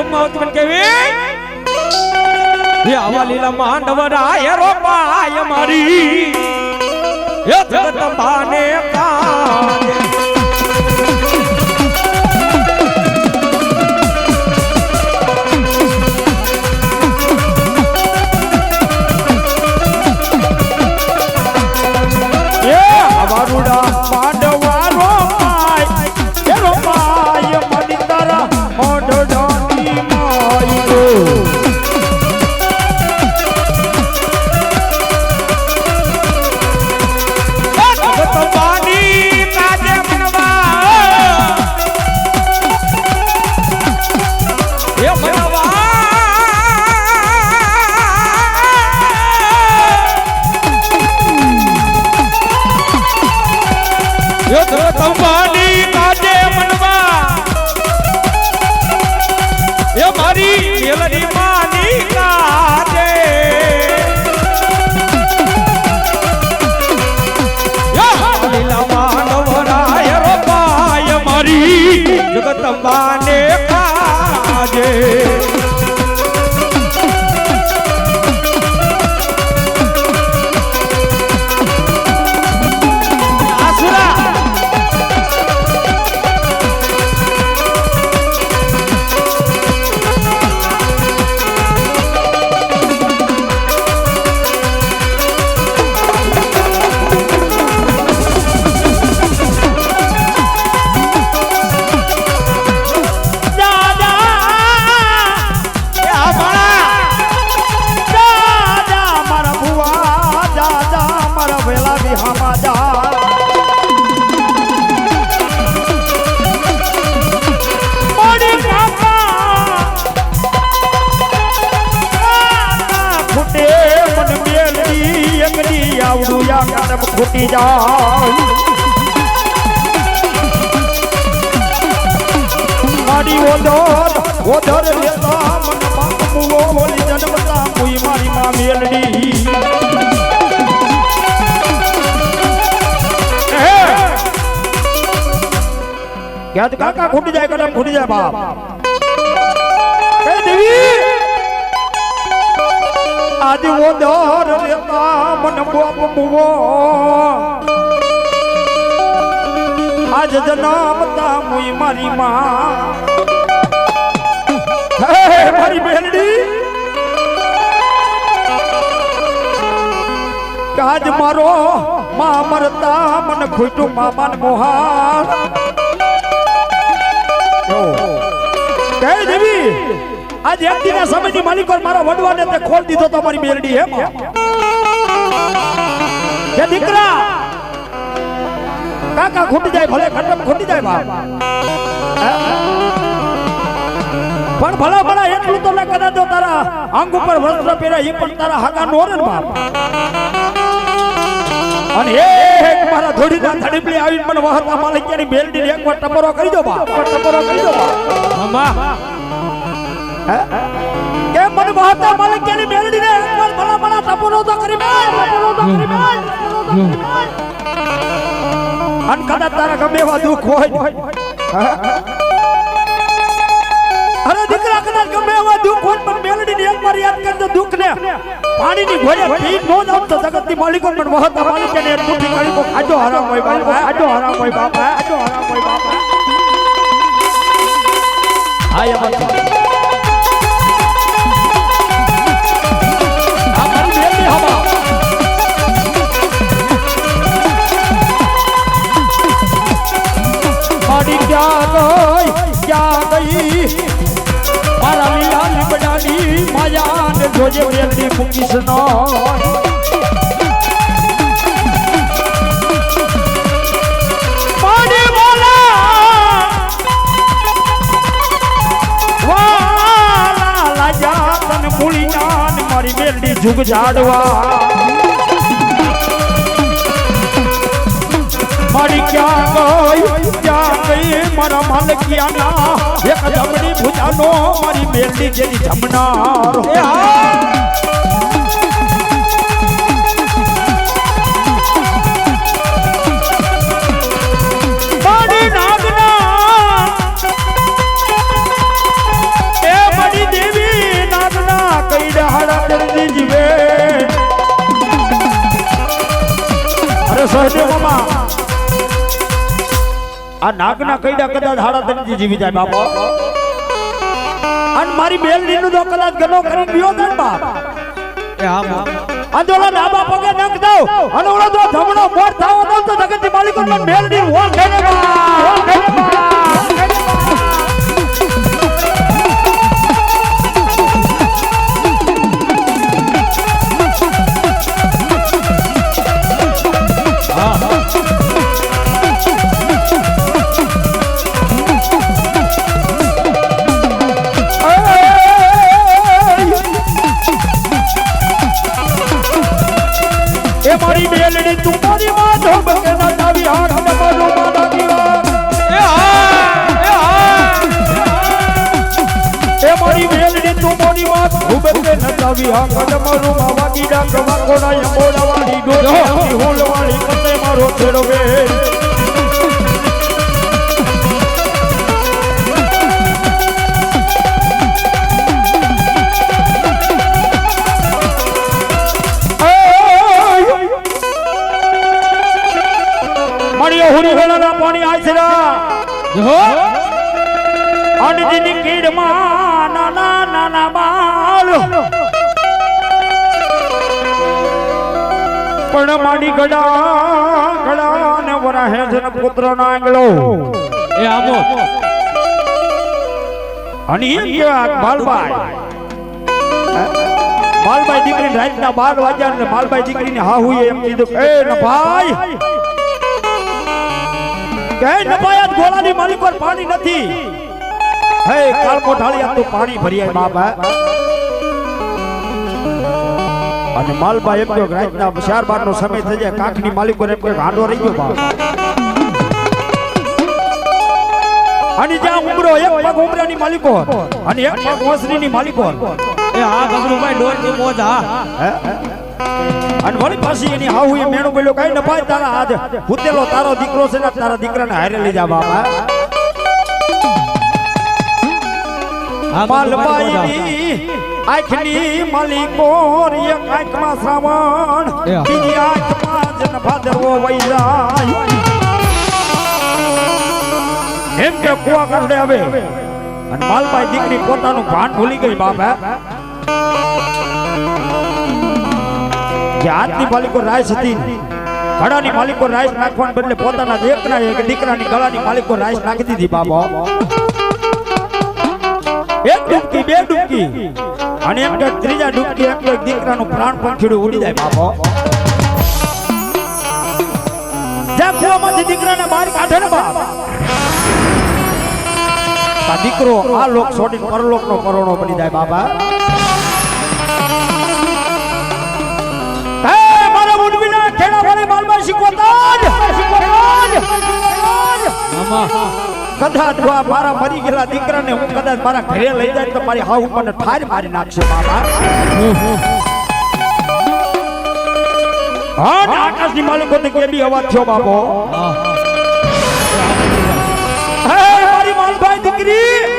પદ્માવતી મને કેવી એ આવા લીલા માંડવરાય રોપાય મારી એ જગદંબાને કાજે જગદંબાને કાજે ફૂટી જાય મારી ઓધર લેતા મન મામુઓ બોલી જન્મતા કોઈ મારી માં મેલડી ક્યાં કાકા ફૂટી જાય કદમ ફૂટી જાય બાપ એ દેવી આદિ ઓધર લેતા મન બાપુઓ આજ જન્મતા મુઈ મારી માં હે મારી બેલડી કાજ મારો માં મરતા મન ખોટું મામાન મોહાર કહે દેવી આજ એક દિના સમયની માલિકો મારા વડવાને તે ખોલ દીધો તો મારી બેલડી હે કે દીકરા કાકા ખૂટી જાય ભલે ખટમ ખૂટી જાય બાપ પણ ભલા ભલા એટલું તો ન કદાચ તારા અંગ ઉપર વસ્ત્ર પહેર્યા એ પણ તારા હાગા નો રે બાપ અને એક મારા ધોડીના ધડીપલી આવીને મને વહતા માલિકની બેલડી એકવાર ટપરો કરી દો બાપ ટપરો કરી દો બાપ મામા કે મને વહતા માલિકની બેલડીને એકવાર ભલા ભલા ટપરો તો કરી મે ટપરો તો કરી મે અન કદાચ તારા ગમે એવા દુઃખ હોય અરે દીકરા કદાચ ગમે એવા દુઃખ હોય પણ મેલડીને એકવાર યાદ કરજો દુઃખ ને પાણીની ઘોડે પી નો જાવ તો જગતની માલિકો પણ વહતા માલિકને એક મુઠ્ઠી કરી તો ખાજો હરામ હોય બાપ ખાજો હરામ હોય બાપ ખાજો હરામ હોય બાપ આયા બાપ આ મારી બેલી હવા મારી ક્યાં ગઈ મારા લીલા લીબડાની માયા ને જોજે બેલડી મૂકીશ નો પાણી બોલા વાલા લાજા તન મૂળી જાન મારી બેલડી જુગ ઝાડવા મારી ક્યાં ગઈ મારા માલકિયાના એક જમણી ભુજાનો મારી બેલડી જેની જમનાર મારી નાગના એ આ નાગના કઈડા કદાચ હાડા તરીકે જીવી જાય બાપો અને મારી બેલડીનું તો કદાચ ગનો કરી ગયો ને બાપ એ હા આંદોલન ડાબા પગે નાખ દઉં અને ઓલો તો ધમણો મોર થાવો દઉં તો જગતની માલિકો ને બેલડી હોલ થઈને મારી બેલડી તું મારી માં ધોબ કે ના તાવી હાથ ને મારો મારા દીવા એ મારી બેલડી તું મારી માં ધોબ કે ના તાવી હાથ ને મારો માવા દીડા કવા કોના યમોડા વાળી ડોળી હોલ વાળી કતે મારો છેડો બે હુરી વેલાના પાણી આશરા જો અનજીની કીડમાં નાના નાના બાળ પણ માડી ગડા ને વરાહે છે ને પુત્ર ના આંગળો એ આમો અને એમ કે બાલભાઈ દીકરી રાતના 12 વાગ્યા ને બાલભાઈ દીકરીને હા હુએ એમ કીધું એ ન ભાઈ કે નપાયાત ગોળાની માલિક પર પાણી નથી હે કાળકો ઢાળિયા તો પાણી ભરી આય બાબા અને માલભાઈ એમ કે રાતના 4:30 નો સમય થઈ જાય કાંખની માલિકો એમ કે ગાંડો રહી ગયો બાબા અને જ્યાં ઉમરો એક પગ ઉમરાની માલિકો અને એક પગ ઓસરીની માલિકો એ હા ગબરુભાઈ ડોર ની મોજ હા અને વળી પાછી એની હાહુ એ મેણું બોલ્યો કઈ ન ભાઈ તારા હાથ હુતેલો તારો દીકરો છે ને તારા દીકરાને હારે લઈ જા બાપા માલબાઈની આંખની માલિકો એક આંખમાં શ્રાવણ બીજી આંખમાં જન ભાદરવો વઈ જાય એમ કે કુવા કરડે હવે અને માલબાઈ દીકરી પોતાનું ભાન ભૂલી ગઈ બાપા જે હાથની માલિકો રાઈસ હતી ગળાની માલિકો રાઈસ નાખવાને બદલે પોતાના એકના એક દીકરાની ગળાની માલિકો રાઈસ નાખી દીધી બાબો એક ડૂબકી બે ડૂબકી અને એમ કે ત્રીજા ડૂબકી એમ કે દીકરાનું પ્રાણ પંખીડું ઉડી જાય બાબો જ્યાં કુવામાંથી દીકરાને બહાર કાઢે ને બાપ આ દીકરો આ લોક છોડીને પરલોકનો પરોણો બની જાય બાબા કદાચ મારા મરી ગયેલા દીકરાને હું કદાચ મારા ઘરે લઈ જાય તો મારી હાવ મને ઠાર મારી નાખશે બાબા હા આકાશની માલિકો ને કેવી અવાજ થયો બાબો હે મારી માલભાઈ દીકરી